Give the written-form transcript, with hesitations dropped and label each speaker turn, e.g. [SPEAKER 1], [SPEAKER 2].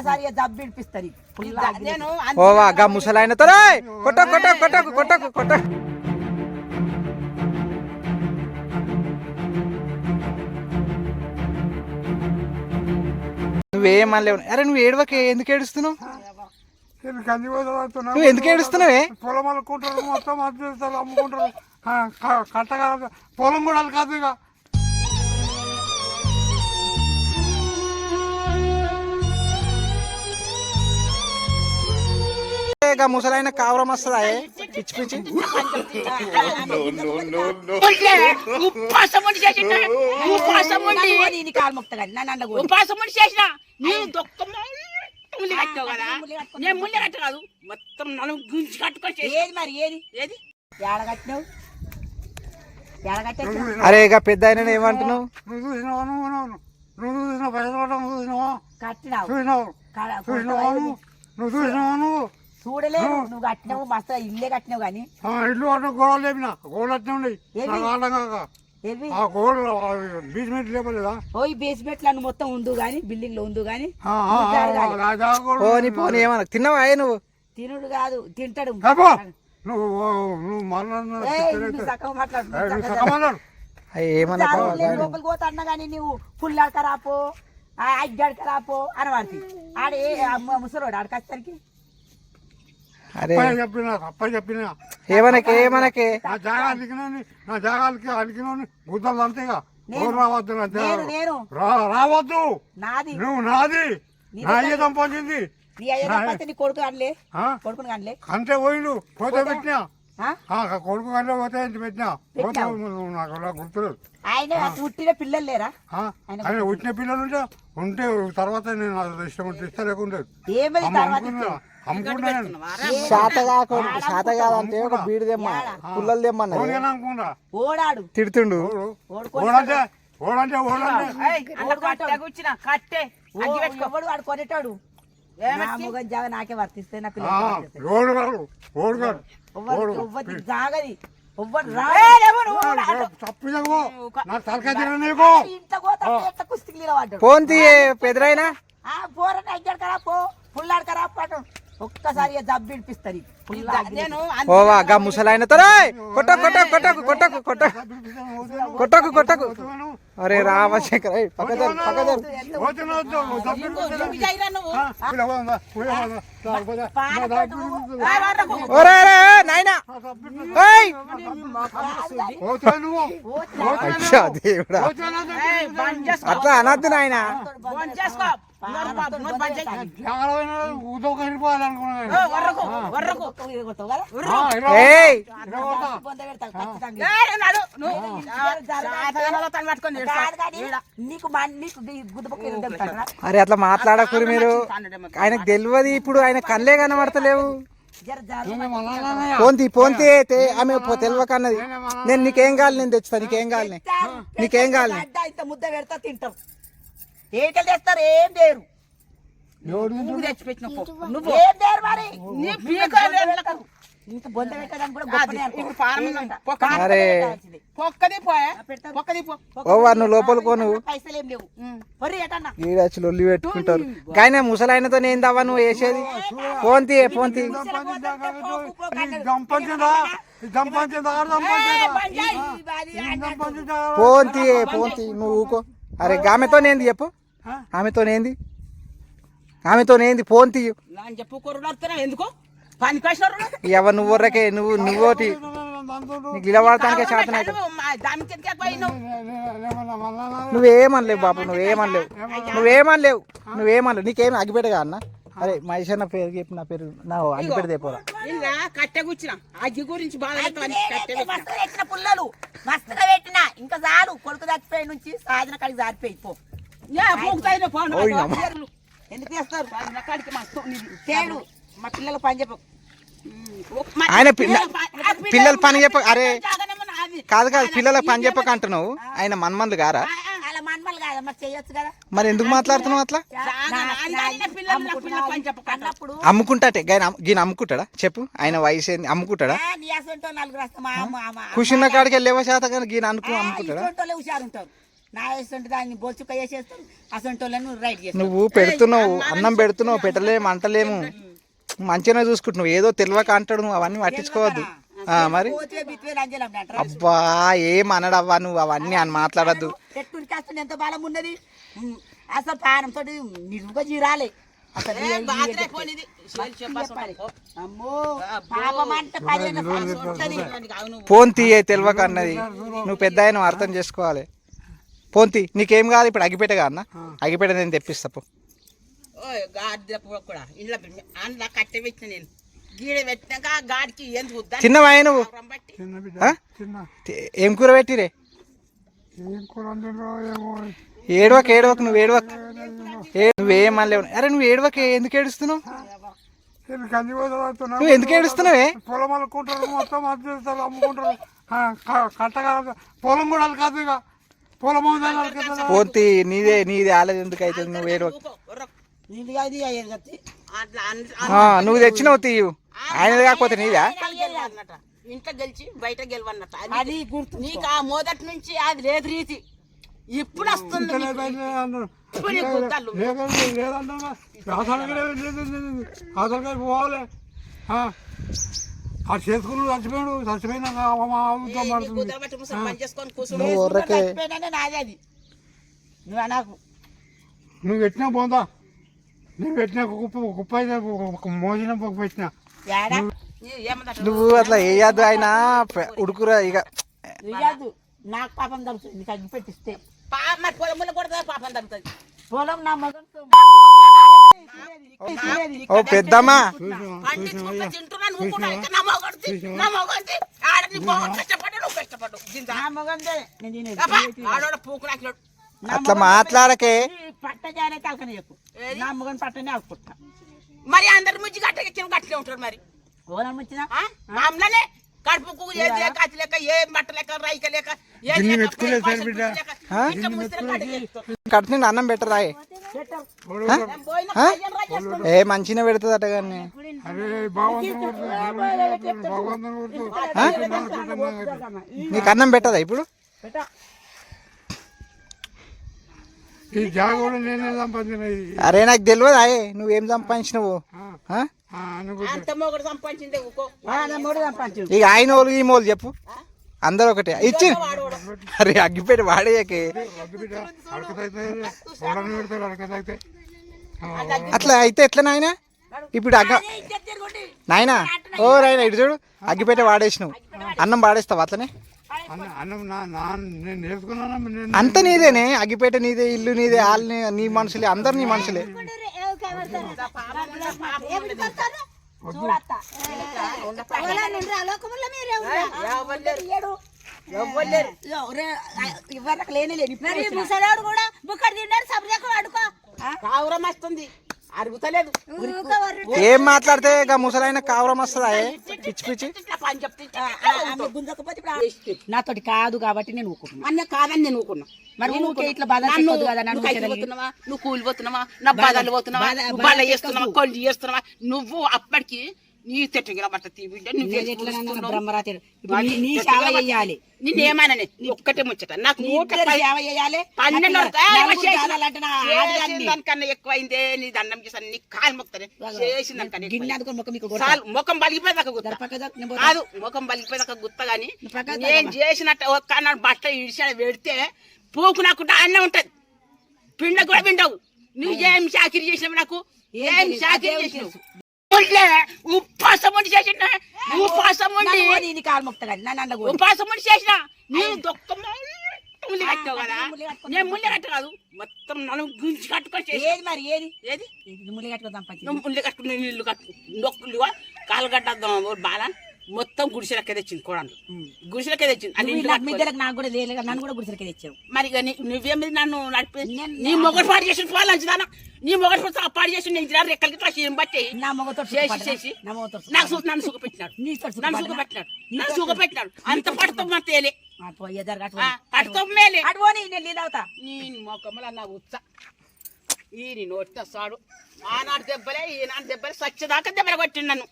[SPEAKER 1] ఒక్కసారి జబ్బు ఇడిపిస్తారు నేను
[SPEAKER 2] ఓవా గా ముసలాయనతో కొట్ట కొట్ట కొట్టకు కొట్టకు కొట్ట నువ్వేమనలేవు. అరే నువ్వు ఏడవకే, ఎందుకు ఏడుస్తున్నావు? నువ్వు ఎందుకు ఏడుస్తున్నావే?
[SPEAKER 3] పొలం అమ్ముకుంటారు, మొత్తం అద్దెస్తారు, అమ్ముకుంటారు. కట్టగా పొలం కూడా కాదు ఇక.
[SPEAKER 2] ముసలైన కావరం వస్తుందా పిచ్చి పిచ్చి? అరే ఇక పెద్ద ఆయన ఏమంటున్నావు?
[SPEAKER 3] నువ్వు చూసినావా? నువ్వు చూసినావు, నువ్వు చూసినావా? నువ్వు
[SPEAKER 1] చూడలేదు, నువ్వు కట్టినావు మస్తు ఇల్లే కట్టినావు కానీ
[SPEAKER 3] ఇల్లు అంటే గోడలు లేపినా, గోడలు అట్నే ఉన్నాయి. బేస్మెంట్ లేపలేదా?
[SPEAKER 1] ఓ ఈ బేస్మెంట్ లో మొత్తం ఉండు గాని, బిల్డింగ్ లో ఉండు గాని.
[SPEAKER 2] పోనీ పోనీ ఏమన్నా తిన్నావా? నువ్వు
[SPEAKER 1] తినుడు కాదు, తింటాడు.
[SPEAKER 3] నువ్వు
[SPEAKER 1] లోపలికి పోతా అన్నా గానీ నువ్వు పుల్లాడకరాపో అడ్డాడకరాపో అనవాడికి ఆడే ముసలోడు ఆడకొచ్చరికి
[SPEAKER 3] చెప్పిన
[SPEAKER 2] ఏమనకే ఏమనకే
[SPEAKER 3] నా జాగాలకి అలికిన గుద్దలు అంతేగా. రావద్దు, రావద్దు.
[SPEAKER 1] నాది
[SPEAKER 3] నువ్వు నాది నా అయ్య సంపాదించింది.
[SPEAKER 1] నీ కొడుకు అనలే, కొడుకుని అనలే
[SPEAKER 3] అంతే పోయిండు. పోతే పెట్టినా కొడుకు కంటే పోతే పెట్టినా నాకు గుర్తులేదు.
[SPEAKER 1] ఆయన పుట్టిన పిల్లలు లేరా?
[SPEAKER 3] ఆయన పుట్టిన పిల్లలు ఉంటే తర్వాత నేను ఇష్టం ఉంటే ఇస్తా, లేకుండా
[SPEAKER 2] శాత కాదంటే ఒక బీడు తెమ్మా, పుల్లలు తెమ్మన్నా
[SPEAKER 1] ఓడాడు
[SPEAKER 2] తిడుతుండు.
[SPEAKER 3] ఓడంటే ఓడంటే
[SPEAKER 1] ఎవడు వాడు కొనేటాడు. జాగా నాకే వర్తిస్తే నా జాగది
[SPEAKER 2] పోంతి పెదరైనా
[SPEAKER 1] పోరని అడ్డాడకరా పో, పుల్లాడకరా పాటు ఒక్కసారి జబ్బు ఇడిపిస్తారు.
[SPEAKER 2] ఓవా గా ముసలాయనతో కొట్ట కొట్ట కొట్టకు కొట్టకు కొట్ట కొట్టకు కొట్టకు. అరే రామశేఖర్ ఒరే నాయనా దేవుడా, అట్లా అనద్దు నాయనా. అరే అట్లా మాట్లాడకూరు మీరు. ఆయనకు తెలియదు ఇప్పుడు, ఆయన కళ్ళే కనబడతలేవు. పోంతి పోంతి ఆమె తెలియకన్నది. నేను నీకేం కావాలి, నేను తెచ్చుతా. నీకేం కావాలి, నీకేం కావాలి?
[SPEAKER 1] ముద్ద పెడతా తింటాం. ఏటలు తెస్తారు, ఏం లేరు.
[SPEAKER 2] నువ్వు లోపలికో, నువ్వు ఈడచ్చి లొల్లి పెట్టుకుంటారు. కానీ ముసలాయనతో ఏందవ్వా నువ్వు వేసేది? పోంతి పోంతి పోంతి పోంతి నువ్వు ఊకో. అరే ఆమెతో నేంది చెప్పు, ఆమెతో నేంది, ఆమెతో నేంది ఫోన్ తీయు. ఎవరు నువ్వు వర్రకే, నువ్వోటి నీకు ఇలా వాడటానికే చేతన అయితే. నువ్వేమనలేవు బాబు, నువ్వేమనలేవు. నీకేమి అగ్గిపెట్టగా అన్న? అరే మహేష్ అన్న పేరు చెప్పి నా పేరు నా అగ్గిపెడితే పోరా.
[SPEAKER 1] కట్టె కూర్చున్నా అగ్గి గురించి పుల్లలు మస్తుగా పెట్టినా ఇంకా చాలు. కొడుకు చచ్చిపోయి నుంచి సాధన కాడికి జారిపోయి పో. ఎందుకు చేస్తారు? మా పిల్లలు పని చెప్ప,
[SPEAKER 2] ఆయన పిల్లలు పని చెప్ప. అరే కాదు కాదు, పిల్లలకు పని చెప్పక అంటున్నావు. ఆయన మన్మన్లు గారా? మరి ఎందుకు మాట్లాడుతున్నావు అట్లా? అమ్ముకుంటాటే గీన అమ్ముకుంటాడా చెప్పు? ఆయన వయసు ఏంది? అమ్ముకుంటాడా? కూర్చున్న కాడికి వెళ్ళేవా శాత కానీ గీన అమ్ముకుంటాడా?
[SPEAKER 1] నా వేస్తుంటే దాన్ని బొచ్చుక వేసేస్తాం అసలు వాళ్ళని రైట్ చేస్తాం.
[SPEAKER 2] నువ్వు పెడుతున్నావు, అన్నం పెడుతున్నావు, పెట్టలేము అంటలేము, మంచిగానే చూసుకుంటున్నావు. ఏదో తెలియక అంటాడు, నువ్వు అవన్నీ పట్టించుకోవద్దు. మరి అబ్బా ఏం అనడవ్వా నువ్వు, అవన్నీ అని మాట్లాడద్దు.
[SPEAKER 1] చెట్టు కాస్తుంది ఎంత బలం ఉన్నది అసలు పానంతో నిజంగా జీరాలే అసలు. అమ్మో పాపం అంటే 15
[SPEAKER 2] ఫోన్ తీయే తెలియక అన్నది. నువ్వు పెద్ద ఆయన అర్థం చేసుకోవాలి. ఫోన్ తీ, నీకేం కాదు. ఇప్పుడు అగిపెట్ట కాదు అన్న, అగిపెట్ట నేను తెప్పిస్తా పో. చిన్నవాయ నువ్వు ఏం కూర పెట్టిరే? ఏడవక ఏడవక నువ్వు ఏడవక, నువ్వేమనలేవు. అరే నువ్వు ఏడవక, ఎందుకు ఏడుస్తున్నావు? నువ్వు ఎందుకు ఏడుస్తున్నావే?
[SPEAKER 3] పొలం అమ్ముకుంటారు, మొత్తం అమ్ముకుంటారు. కట్టగా పొలం కూడా కాదు, ఇక పొలం
[SPEAKER 2] పోతే నీదే ఆలేదు ఎందుకు అవుతుంది. నువ్వు ఏడవక, నువ్వు తెచ్చినవు తీయు, ఆయనది కాకపోతే నీదా?
[SPEAKER 4] ఇంట్లో గెలిచి బయట గెలవన్నట్టు అది గుర్తు. నీకు ఆ మొదటి నుంచి అది లేదు రీతి, ఇప్పుడు వస్తుంది.
[SPEAKER 3] పోవాలి ఆ చేసుకుని చచ్చిపోయినాక
[SPEAKER 1] నాదే అది. నువ్వు నాకు
[SPEAKER 3] నువ్వు పెట్టినా పోందా, నువ్వు పెట్టినా కుప్ప అయితే మోసిన పెట్టినా.
[SPEAKER 2] నువ్వు అట్లా వేయద్దు, ఆయన ఉడుకురా ఇక.
[SPEAKER 1] నాకు పాపం తగ్గుతుంది, నీకు అగ్గి పెట్టిస్తే
[SPEAKER 4] పొలంలో కొడతా పాపం తగ్గుతుంది.
[SPEAKER 1] పొలం నా మగన్
[SPEAKER 2] ఓ పెద్దమ్మా, అట్లా మాట్లాడకే.
[SPEAKER 1] పట్టజానే తలకనే చెప్పు, నా మగన్ పట్టనే ఆడుకుంటా.
[SPEAKER 4] మరి అందరి ముంచి గట్టెక్కిన గట్లే ఉంటారు. మరి
[SPEAKER 1] ఓలం వచ్చినా
[SPEAKER 4] మామూలనే కడుపుకు ఏది లేక అతి లేక ఏ మట్ట లేక రైక లేక
[SPEAKER 2] కట్టిన అన్నం పెట్టరా? ఏ మంచిగా పెడుతుందట కానీ నీకు అన్నం పెట్టదా ఇప్పుడు?
[SPEAKER 3] ఈ జాగ కూడా నేనే సంపాదించిన.
[SPEAKER 2] అరే నాకు తెలియదు అయ్యే నువ్వేం సంపాదించినవు. ఇక ఆయన వాళ్ళు ఈ మోలు చెప్పు, అందరు ఒకటే ఇచ్చి. అరే అగ్గిపెట్టి వాడేయకే, అట్లా అయితే ఎట్లా నాయన? ఇప్పుడు నాయనా ఓ నాయన ఇటు చూడు, అగ్గిపెట్టి వాడేసినావు, అన్నం వాడేస్తావు అట్లనే. అంత నీదేనే, అగ్గిపేట నీదే, ఇల్లు నీదే, వాళ్ళని నీ మనుషులే, అందరు నీ మనుషులే.
[SPEAKER 4] వస్తుంది అరుగుతలేదు.
[SPEAKER 2] ఏం మాట్లాడితే ఇక ముసలైన కావరం వస్తుందా? పిచ్చి పిచ్చి
[SPEAKER 1] నాతోటి కాదు కాబట్టి నేను ఊరుకున్నా.
[SPEAKER 4] అన్న కాదని నేను ఊరుకున్నా.
[SPEAKER 1] మరి నువ్వు ఇట్లా బాధ కదా,
[SPEAKER 4] నువ్వు కూలి పోతున్నావా, నా బాధలు పోతున్నావా, బాధ చేస్తున్నావా, కొంచెం చేస్తున్నావా? నువ్వు అప్పటికి నీ తెట్టుగా బట్ట నేనేమన్నా ఒక్కటే ముచ్చట నాకు 12 ఎక్కువైందే. నీ దండం చేసాను, నీ కాలు మొక్కనే చేసిన ముఖం బలిగిపోయేదాకా గుత్త కాదు, ముఖం బలిగిపోయేదాకా గుత్త. గాని నేను చేసినట్టు ఒక్క బట్ట ఇడిచిన పెడితే పోకు నాకు అన్నే ఉంటది, పిండ కూడా పిండవు. నువ్వు ఏం చాకిరి చేసినావు, నాకు ఏం చాకిరి చేసినావు? ఉపాసం ఉండి చేసిన, ఉపాసం ఉండి ఉపాసం ఉండి చేసిన. నేను దొక్క ముళ్ళు కట్టావు కదా, నేను ముళ్ళు కట్ట కాదు, మొత్తం నన్ను గుంజి కట్టుకొని చేసి. మరి ఏది ఏది ముళ్ళు కట్టుకుందాం, ముళ్ళు కట్టుకుని నీళ్ళు కట్టు నొక్కులుగా కాలుగడ్డ బాగా మొత్తం గుడిసెలకే తెచ్చింది కోడలు, గుడిసెలకే తెచ్చింది.
[SPEAKER 1] నాకు కూడా లేదు, నన్ను కూడా గుడిసెలకే తెచ్చావు.
[SPEAKER 4] మరి నువ్వేమి నన్ను నడిపి నీ మొగడు పాటు చేసిన పోలంచుదానా, నీ మొగడు పాటు చేసి నేను రెక్కలకి ఏం బట్టి చేసి నన్ను సుఖపెట్టినాడు, నన్ను సుఖపెట్టినాడు, నన్ను సుఖపెట్టినాడు. అంత పడతాం మా తేలే పడతాం మేలే. నేను మొక్కమల నా ఉత్స ఈ నోటి సాడు. ఆనాడు దెబ్బలే ఈనాడు దెబ్బలే, సచ్చేదాకా దెబ్బలు కొట్టిండు నన్ను.